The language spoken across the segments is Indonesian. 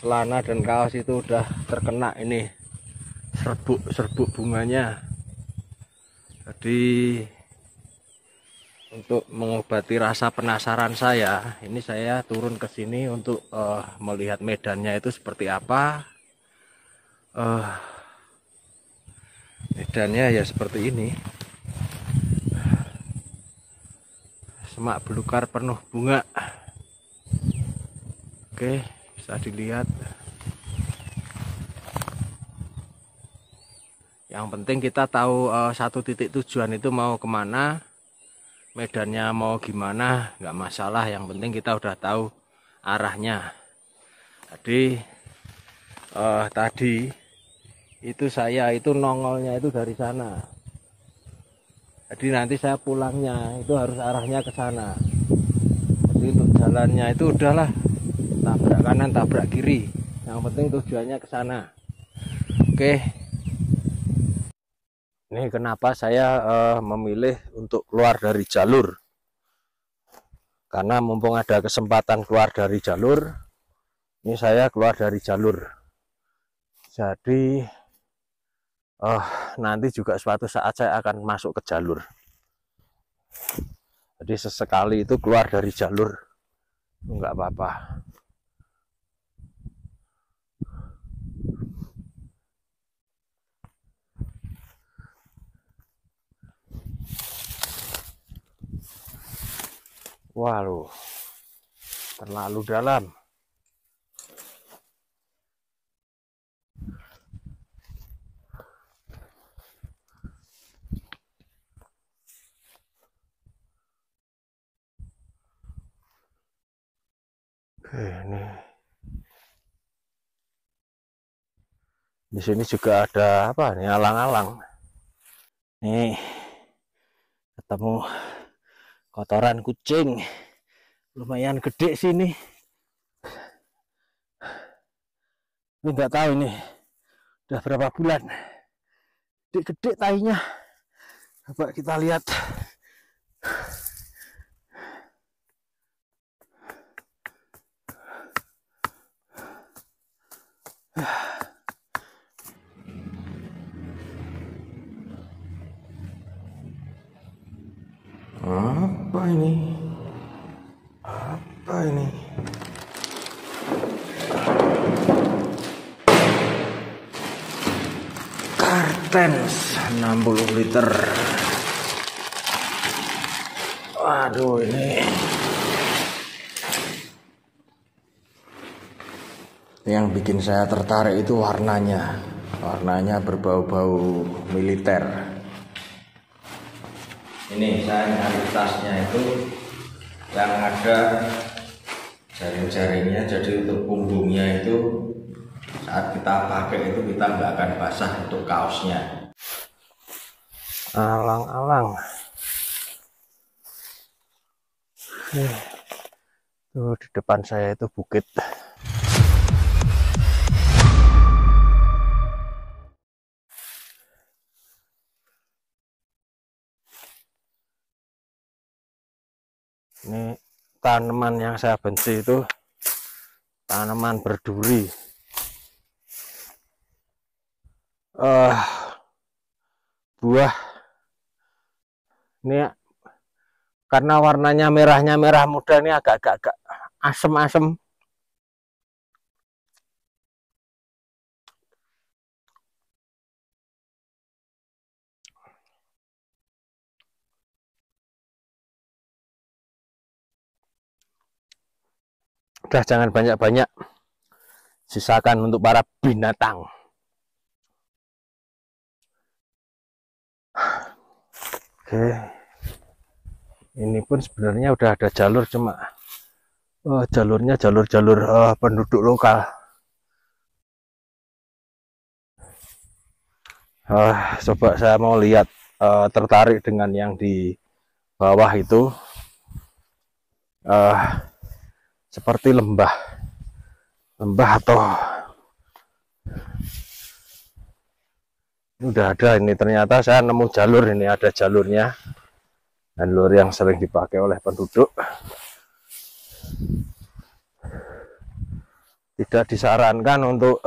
celana dan kaos itu udah terkena ini serbuk bunganya. Jadi untuk mengobati rasa penasaran saya, ini saya turun ke sini untuk melihat medannya itu seperti apa. Medannya ya seperti ini, semak belukar penuh bunga. Oke, bisa dilihat. Yang penting kita tahu satu titik tujuan itu mau kemana, medannya mau gimana, nggak masalah. Yang penting kita udah tahu arahnya. Jadi tadi itu saya itu nongolnya itu dari sana. Jadi nanti saya pulangnya itu harus arahnya ke sana. Jadi untuk jalannya itu udahlah, tabrak kanan tabrak kiri. Yang penting tujuannya ke sana. Oke. Ini kenapa saya memilih untuk keluar dari jalur. Karena mumpung ada kesempatan keluar dari jalur, ini saya keluar dari jalur. Jadi nanti juga suatu saat saya akan masuk ke jalur. Jadi sesekali itu keluar dari jalur, enggak apa-apa. Waduh, terlalu dalam. Ini di sini juga ada apa nih, alang-alang. Nih ketemu kotoran kucing, lumayan gede sini. Ini nggak tahu ini udah berapa bulan. Gede-gede tainya. Coba kita lihat. Apa ini? Apa ini? Kartens 60 liter. Waduh, ini yang bikin saya tertarik itu warnanya. Warnanya berbau-bau militer. Ini saya nyari tasnya itu yang ada jaring-jaringnya, jadi untuk punggungnya itu saat kita pakai itu kita nggak akan basah untuk kaosnya. Alang-alang. Tuh di depan saya itu bukit. Ini tanaman yang saya benci itu tanaman berduri. Buah ini karena warnanya merahnya merah muda, ini agak-agak asem-asem. Udah, jangan banyak-banyak, sisakan untuk para binatang. Oke, ini pun sebenarnya udah ada jalur, cuma jalurnya jalur penduduk lokal. Coba saya mau lihat, tertarik dengan yang di bawah itu, seperti lembah atau ini udah ada. Ini ternyata saya nemu jalur, ini ada jalurnya, jalur yang sering dipakai oleh penduduk. tidak disarankan untuk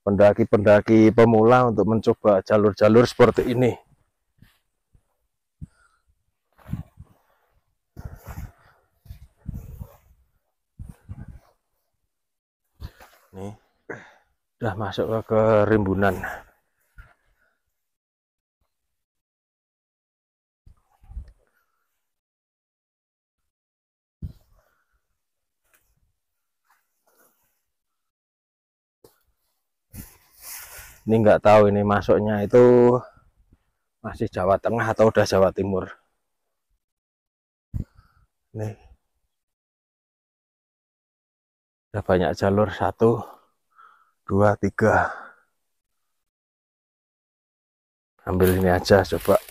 pendaki-pendaki pemula untuk mencoba jalur-jalur seperti ini. Nih, udah masuk ke rimbunan. Ini nggak tahu ini masuknya itu masih Jawa Tengah atau udah Jawa Timur. Nih, udah banyak jalur, 1, 2, 3. Ambil ini aja coba.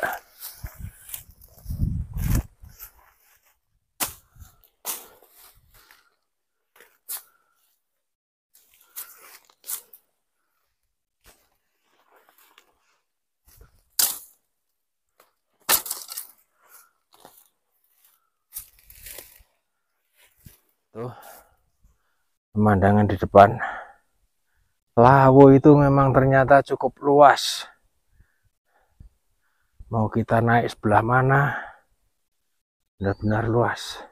Tuh pemandangan di depan. Lawu itu memang ternyata cukup luas. Mau kita naik sebelah mana, benar-benar luas.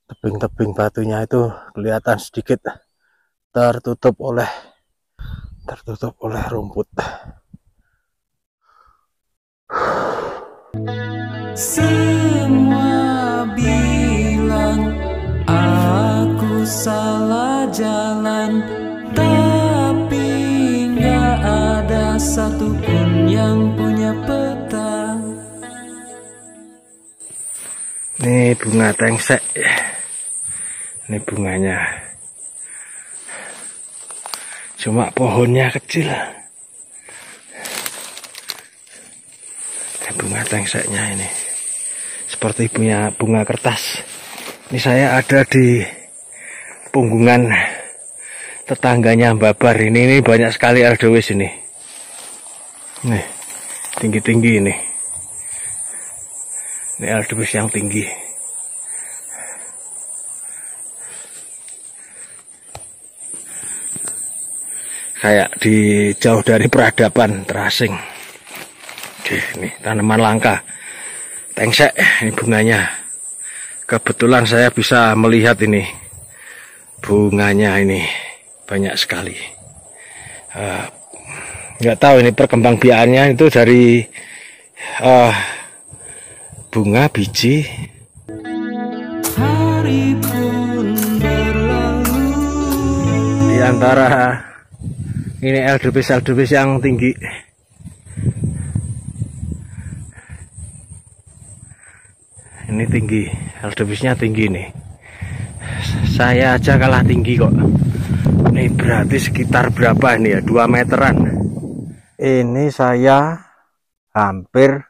Tebing-tebing batunya itu kelihatan sedikit tertutup oleh rumput. Semua bilang aku salah jalan, tapi nggak ada satupun yang punya peta. Ini bunga tengsek. Ini bunganya. Cuma pohonnya kecil. Bunga tengseknya ini seperti punya bunga kertas. Ini saya ada di punggungan tetangganya Mbak Bar. Ini banyak sekali eldois ini. Nih, tinggi-tinggi ini. Ini eldois yang tinggi. Kayak di jauh dari peradaban, terasing. Oke, ini tanaman langka tengsek, ini bunganya. Kebetulan saya bisa melihat ini bunganya, ini banyak sekali. Nggak tahu ini perkembangbiakannya itu dari bunga, biji. Hari pun berlalu. Di antara ini eldois yang tinggi. Ini tinggi, eldoisnya tinggi nih. Saya aja kalah tinggi kok. Ini berarti sekitar berapa ini ya? 2 meteran. Ini saya hampir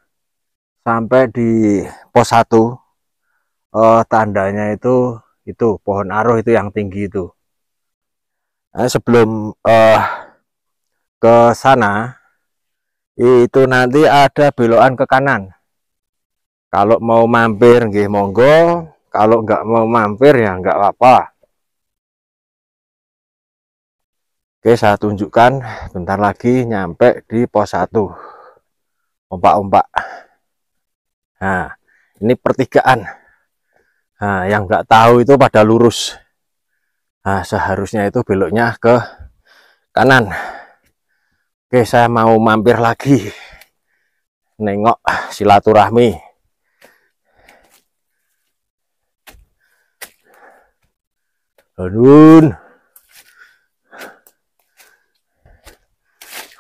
sampai di pos 1. Tandanya itu pohon aruh itu yang tinggi itu. Nah, sebelum ke sana itu nanti ada belokan ke kanan. Kalau mau mampir nggih monggo, kalau nggak mau mampir ya nggak apa-apa. Oke, saya tunjukkan bentar lagi nyampe di pos 1. Ompak-ompak. Nah, ini pertigaan. Nah, yang nggak tahu itu pada lurus. Nah, seharusnya itu beloknya ke kanan. Oke, saya mau mampir lagi. Nengok silaturahmi. Aduh,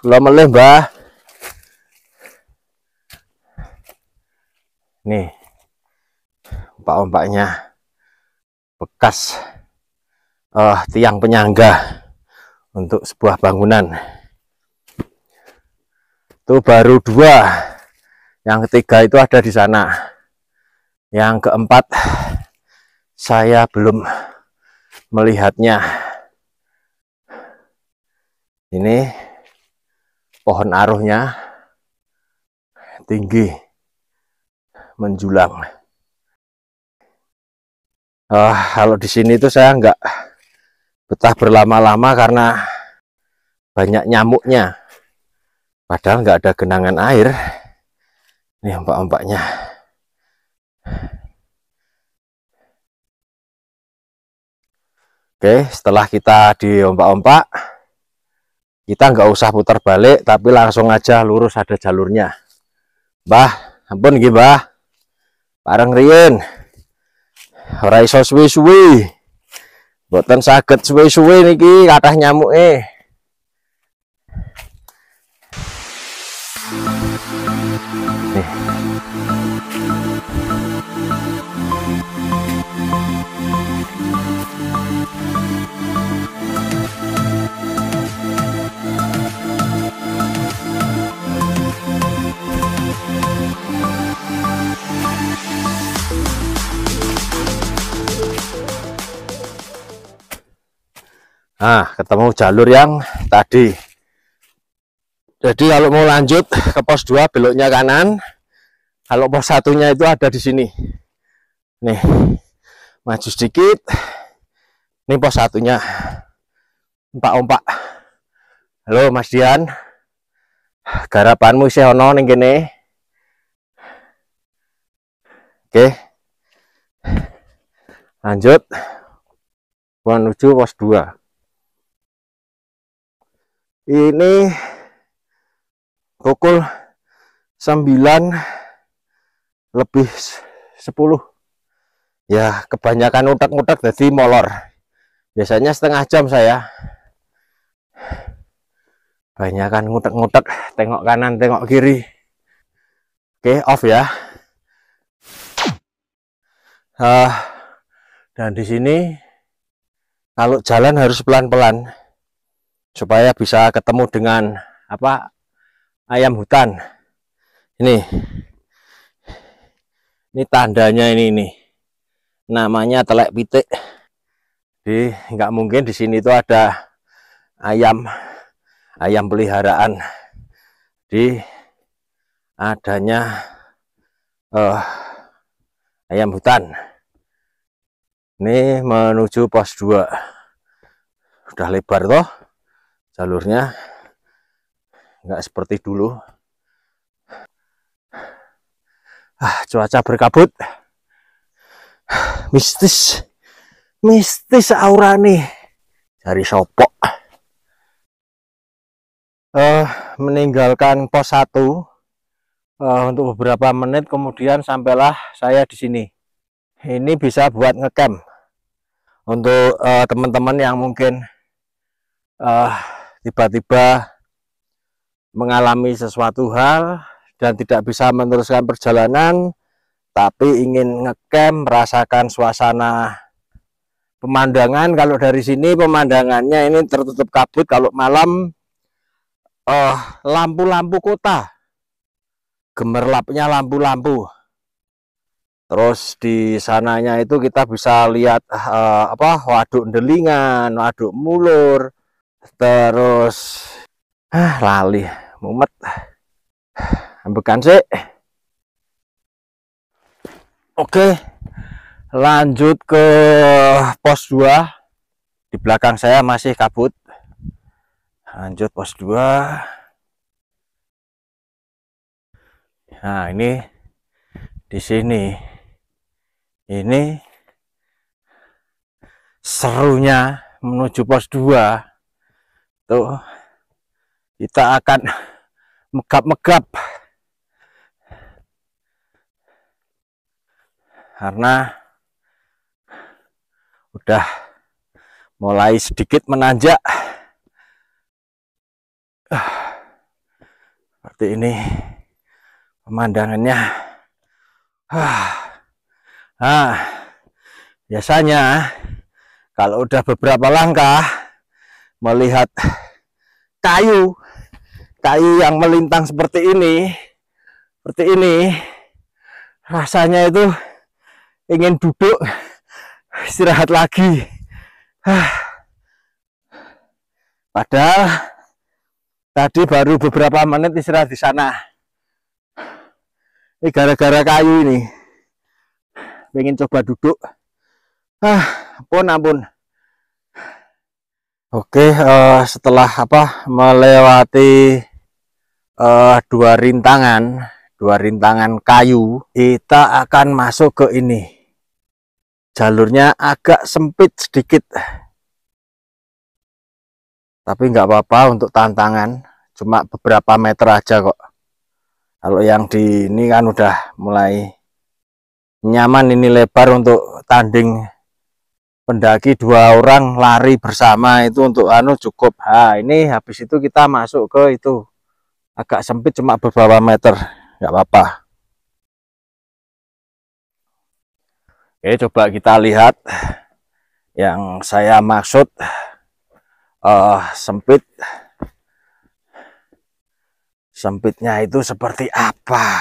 kula meleh Mbah. Nih, ompak-ompaknya bekas tiang penyangga untuk sebuah bangunan. Itu baru 2, yang ketiga itu ada di sana. Yang keempat saya belum melihatnya. Ini pohon aruhnya tinggi menjulang. Kalau di sini tuh saya nggak betah berlama-lama karena banyak nyamuknya. Padahal nggak ada genangan air. Ini ombak-ombaknya. Oke, setelah kita di ombak-ombak, kita nggak usah putar balik, tapi langsung aja lurus, ada jalurnya. Mbah, ampun nggih Mbah. Pareng riyin. Ora iso suwi-suwi. Mboten saged suwi-suwi niki kathah nyamuke. Nih. Nah, ketemu jalur yang tadi. Jadi kalau mau lanjut ke pos 2 beloknya kanan. Kalau pos 1-nya itu ada di sini. Nih, maju sedikit. Ini pos 1-nya. Ompak-ompak. Halo Mas Dian. Garapanmu isih ono ning kene. Oke. Lanjut menuju pos 2. Ini pukul 9:10. Ya, kebanyakan utek-utek jadi molor. Biasanya setengah jam saya. Banyakan ngutek-ngutek, tengok kanan, tengok kiri. Oke, off ya. Dan di sini kalau jalan harus pelan-pelan supaya bisa ketemu dengan ayam hutan. Ini tandanya ini namanya telek pitik. Jadi nggak mungkin di sini itu ada ayam peliharaan. Di adanya ayam hutan. Ini menuju pos 2. Udah lebar toh jalurnya, nggak seperti dulu. Cuaca berkabut, mistis aura nih dari sopok. Meninggalkan pos 1 untuk beberapa menit, kemudian sampailah saya di sini. Ini bisa buat ngecamp untuk teman-teman yang mungkin tiba-tiba mengalami sesuatu hal dan tidak bisa meneruskan perjalanan, tapi ingin ngecamp, merasakan suasana pemandangan. Kalau dari sini pemandangannya ini tertutup kabut. Kalau malam lampu-lampu kota, gemerlapnya lampu-lampu. Terus di sananya itu kita bisa lihat waduk Delingan, waduk Mulur. Terus lali mumet ambekan sih. Oke, lanjut ke pos 2. Di belakang saya masih kabut. Lanjut pos 2. Nah, ini di sini ini serunya menuju pos 2. Tuh, kita akan megap-megap karena udah mulai sedikit menanjak. Seperti ini pemandangannya. Biasanya kalau udah beberapa langkah melihat kayu yang melintang seperti ini, rasanya itu ingin duduk istirahat lagi. Padahal tadi baru beberapa menit istirahat di sana. Ini gara-gara kayu ini, pengen coba duduk. Ampun ampun. Oke, setelah melewati dua rintangan kayu, kita akan masuk ke ini. Jalurnya agak sempit sedikit, tapi nggak apa-apa untuk tantangan, cuma beberapa meter aja kok. Kalau yang di ini kan udah mulai nyaman, ini lebar untuk tanding pendaki 2 orang lari bersama itu untuk cukup. Nah, ini habis itu kita masuk ke itu agak sempit, cuma beberapa meter, nggak apa-apa. Oke, coba kita lihat yang saya maksud sempit. Sempitnya itu seperti apa?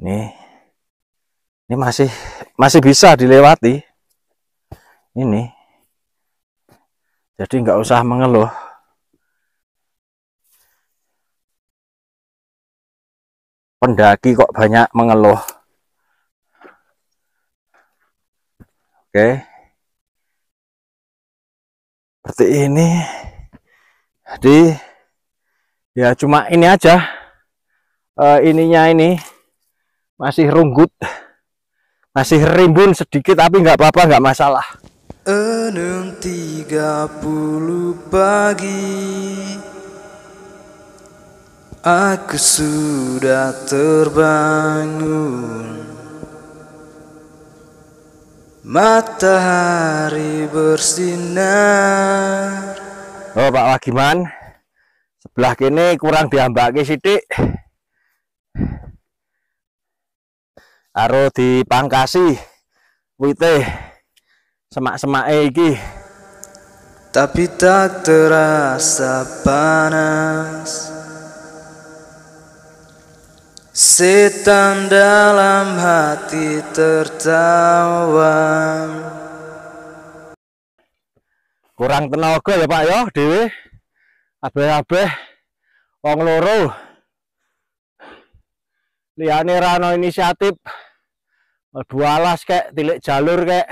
Ini masih bisa dilewati. Ini. Jadi nggak usah mengeluh. Pendaki kok banyak mengeluh. Oke. Seperti ini. Jadi ya cuma ini aja. Ininya ini masih runggut. Masih rimbun sedikit, tapi nggak apa-apa, nggak masalah. 6:30 pagi, aku sudah terbangun. Matahari bersinar. Oh Pak Wagiman, sebelah kini kurang diambaki sidik. Aro dipangkasi wite semak-semake iki. Tapi tak terasa panas. Setan dalam hati tertawa. Kurang tenaga ya Pak ya, dhewe. Abeh-abeh wong loro. Liyane ra ono inisiatif. Mlebu alas kek, tilik jalur kek.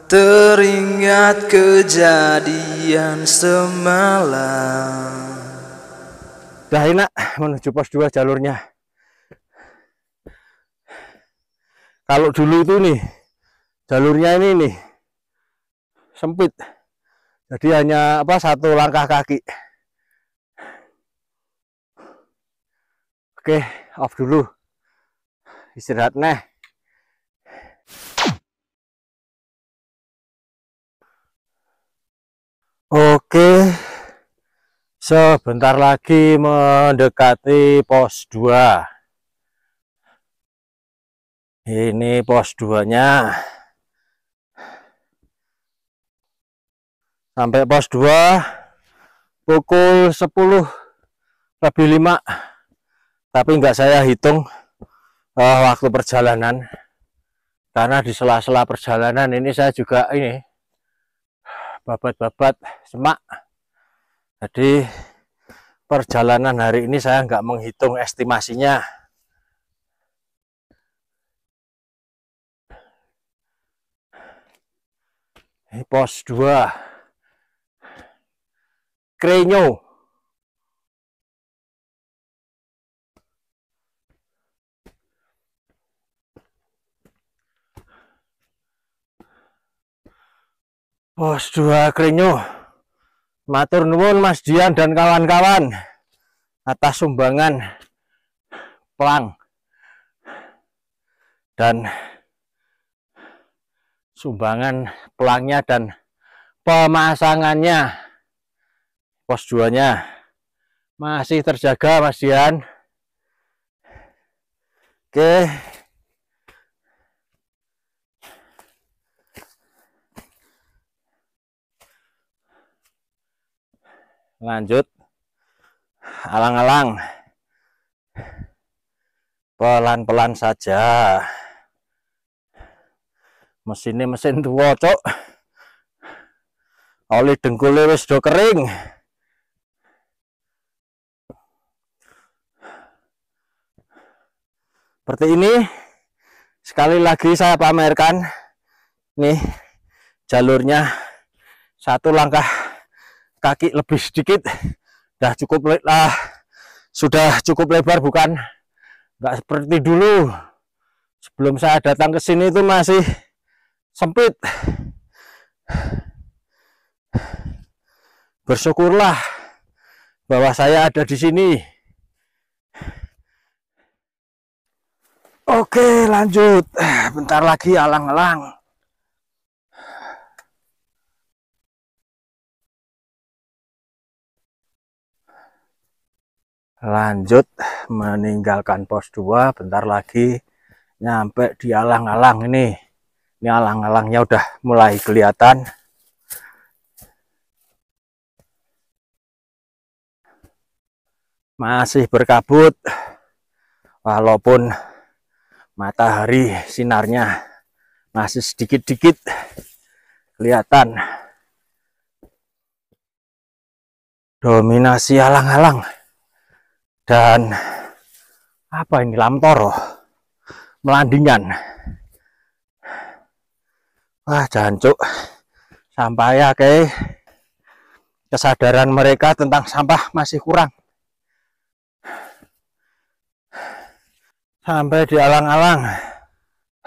Teringat kejadian semalam. Udah enak menuju pos 2 jalurnya. Kalau dulu itu nih, jalurnya ini nih sempit. Jadi hanya satu langkah kaki. Oke, off dulu. Istirahat nih. Oke. Sebentar lagi mendekati pos 2. Ini pos 2-nya. Sampai pos 2 pukul 10:05. Tapi nggak saya hitung waktu perjalanan, karena di sela-sela perjalanan ini saya juga babat-babat semak. Jadi perjalanan hari ini saya nggak menghitung estimasinya. Ini pos 2 Krenyo. Pos 2 Krenyo. Matur nuwun Mas Dian dan kawan-kawan atas sumbangan pelang dan sumbangan pelangnya dan pemasangannya. Pos 2-nya masih terjaga Mas Dian. Oke. Lanjut, alang-alang, pelan-pelan saja. Mesinnya mesin tua cok, oli dengkulnya wis do kering. Seperti ini. Sekali lagi saya pamerkan. Nih jalurnya, satu langkah kaki lebih sedikit sudah cukup lebar, bukan nggak seperti dulu. Sebelum saya datang ke sini itu masih sempit. Bersyukurlah bahwa saya ada di sini. Oke, lanjut. Bentar lagi alang-alang. Lanjut meninggalkan pos 2, bentar lagi nyampe di alang-alang ini. Ini alang-alangnya udah mulai kelihatan. Masih berkabut, walaupun matahari sinarnya masih sedikit-sedikit kelihatan. Dominasi alang-alang. Dan apa ini, lamtoro, melandingan. Wah, jancuk, sampai ya kayak kesadaran mereka tentang sampah masih kurang. Sampai di alang-alang,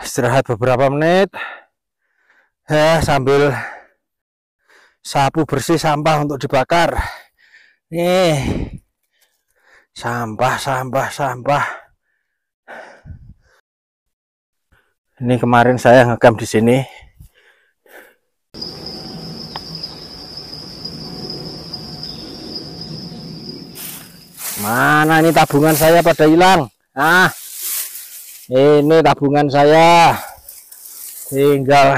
istirahat beberapa menit ya, sambil sapu bersih sampah untuk dibakar. Nih, sampah. Ini kemarin saya ngecamp di sini. Mana ini tabungan saya pada hilang? Ah, ini tabungan saya. Tinggal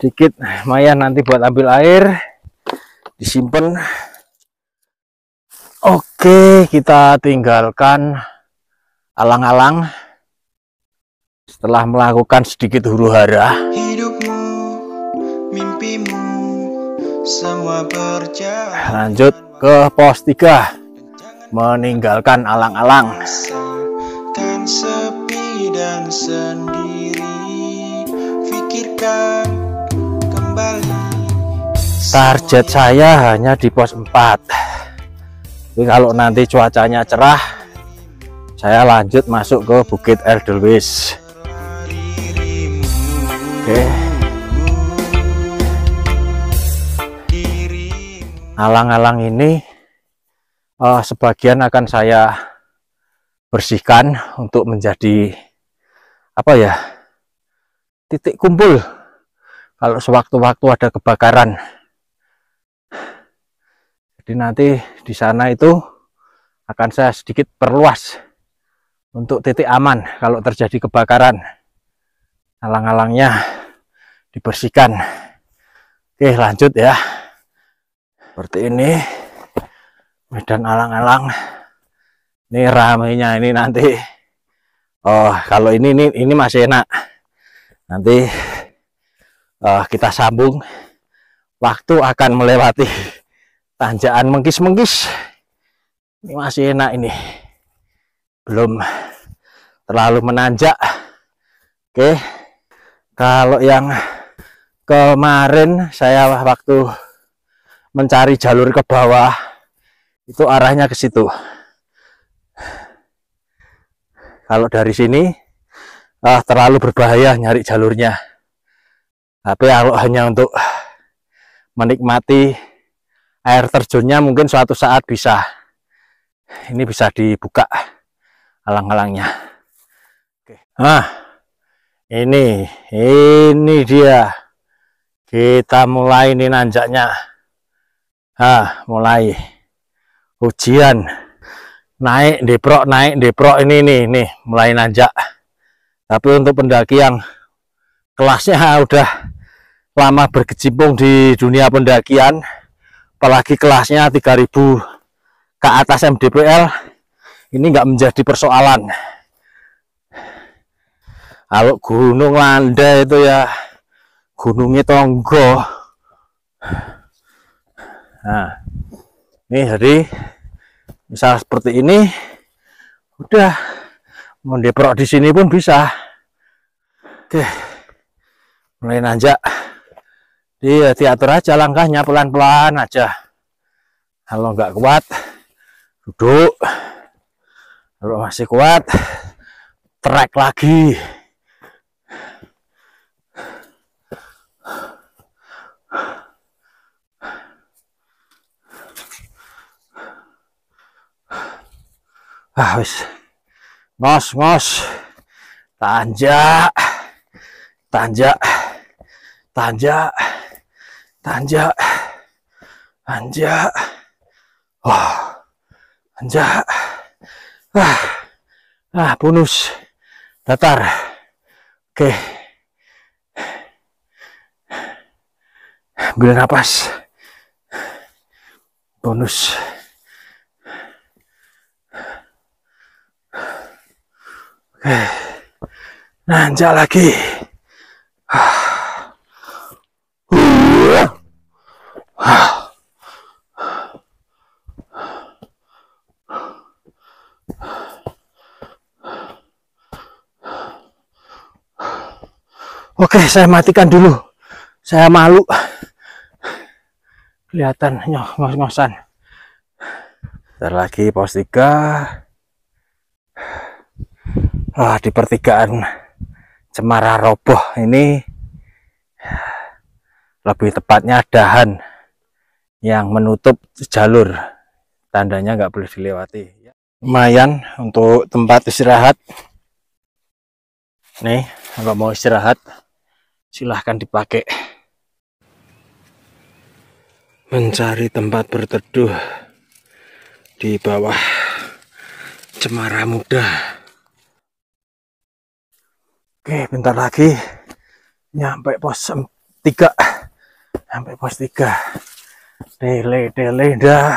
dikit, lumayan nanti buat ambil air, disimpan. Oke, kita tinggalkan alang-alang setelah melakukan sedikit huru-hara. Hidupmu, mimpimu, semua berjalan. Lanjut ke pos 3, meninggalkan alang-alang. Kan sepi dan sendiri, pikirkan kembali. Target saya hanya di pos 4. Tapi kalau nanti cuacanya cerah, saya lanjut masuk ke Bukit Edelweiss. Oke. Alang-alang ini sebagian akan saya bersihkan untuk menjadi apa ya, titik kumpul kalau sewaktu-waktu ada kebakaran. Jadi nanti di sana itu akan saya sedikit perluas untuk titik aman kalau terjadi kebakaran. Alang-alangnya dibersihkan. Oke, lanjut ya. Seperti ini medan alang-alang. Ini ramainya ini nanti. Oh, kalau ini masih enak. Nanti kita sambung. Waktu akan melewati tanjakan mengkis-mengkis. Ini masih enak ini. Belum terlalu menanjak. Oke. Kalau yang kemarin saya waktu mencari jalur ke bawah itu arahnya ke situ. Kalau dari sini terlalu berbahaya nyari jalurnya. Tapi kalau hanya untuk menikmati air terjunnya mungkin suatu saat bisa. Ini bisa dibuka alang-alangnya. Oke. Nah, ini dia. Kita mulai ini nanjaknya. Mulai ujian. Naik deprok ini nih mulai nanjak. Tapi untuk pendaki yang kelasnya udah lama berkecimpung di dunia pendakian, apalagi kelasnya 3000 ke atas MDPL, ini nggak menjadi persoalan. Kalau Gunung Landa itu ya gunungnya tonggo. Nah, ini jadi misal seperti ini, udah Mau diprok di sini pun bisa. Oke, mulai nanjak. Jadi diatur aja langkahnya, pelan-pelan aja. Kalau nggak kuat, duduk. Kalau masih kuat, trek lagi. Wis. Ngos. Tanjak. Tanjak. Wah, tanjak. Bonus. Datar. Oke. Ambil napas. Bonus. Oke. Nanjak lagi. Oke, saya matikan dulu. Saya malu. Kelihatan ngos-ngosan. Bentar lagi pos 3. Di pertigaan Cemara roboh ini, lebih tepatnya dahan yang menutup jalur. Tandanya nggak boleh dilewati. Lumayan untuk tempat istirahat. Nih, kalau mau istirahat, silahkan dipakai. Mencari tempat berteduh di bawah Cemara Muda. Oke, bentar lagi nyampe pos 3. Sampai pos 3. Dele dah.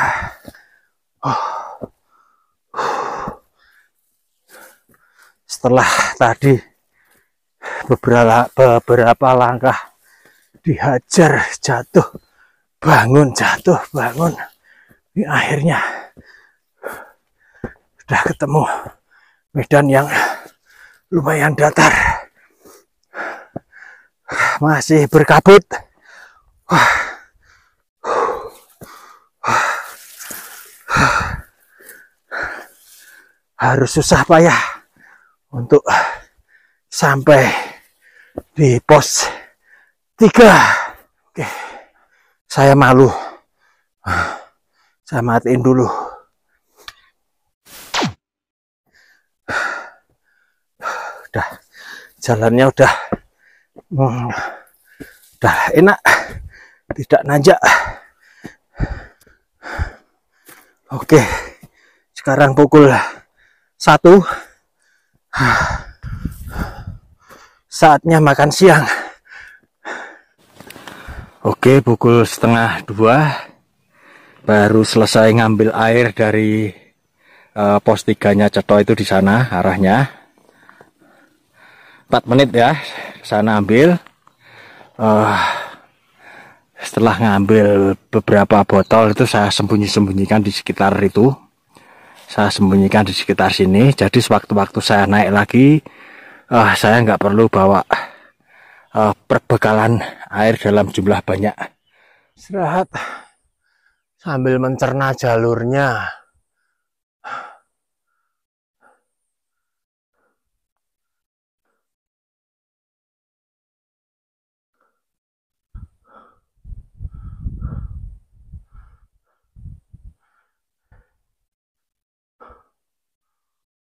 Setelah tadi beberapa langkah dihajar, jatuh, bangun. Ini akhirnya udah ketemu medan yang lumayan datar. Masih berkabut. Harus susah payah untuk sampai di pos 3. Oke, saya malu. Saya matiin dulu. Udah, jalannya udah enak, tidak nanjak. Oke, sekarang pukul 1. Saatnya makan siang. Oke, pukul 1:30. Baru selesai ngambil air dari pos 3-nya Cetho itu di sana arahnya. 4 menit ya, sana ambil. Setelah ngambil beberapa botol itu saya sembunyikan di sekitar itu. Saya sembunyikan di sekitar sini. Jadi sewaktu-waktu saya naik lagi, saya nggak perlu bawa perbekalan air dalam jumlah banyak. Istirahat sambil mencerna jalurnya.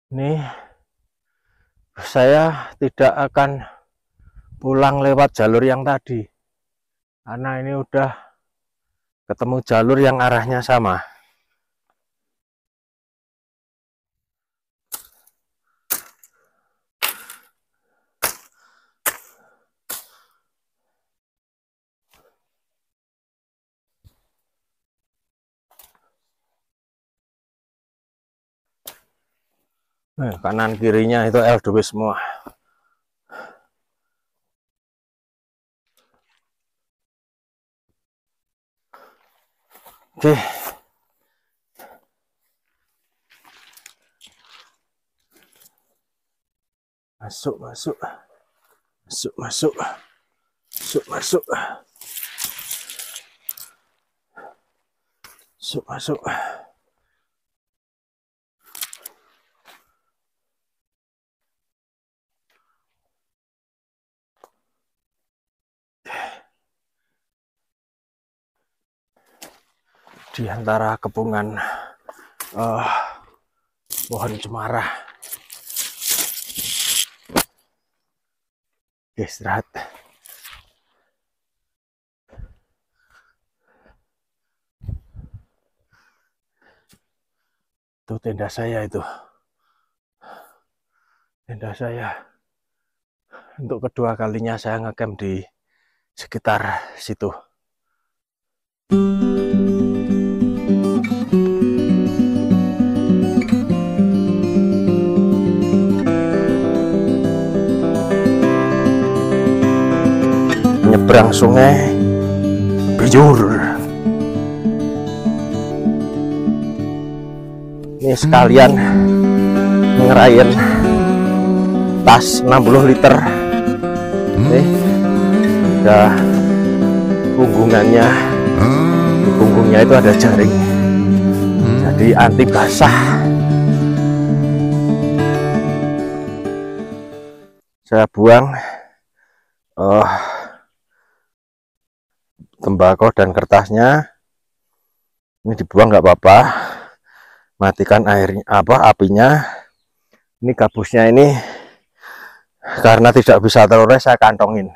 Nih, saya tidak akan pulang lewat jalur yang tadi, karena ini udah ketemu jalur yang arahnya sama. Kanan kirinya itu LDW semua. Oke. Masuk, masuk. Masuk, masuk. Masuk, masuk. Masuk, masuk. Di antara kepungan pohon cemara. Oke, istirahat. Itu tenda saya itu. Tenda saya. Untuk kedua kalinya saya ngecamp di sekitar situ. Nyebrang sungai Bijur. Ini sekalian ngerayain tas 60 liter. Nih, udah punggungannya, di punggungnya itu ada jaring, jadi anti basah. Saya buang tembakau dan kertasnya. Ini dibuang nggak apa-apa, matikan airnya apinya. Ini gabusnya ini karena tidak bisa terores, saya kantongin.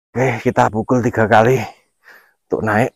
Oke, kita pukul 3 kali untuk naik.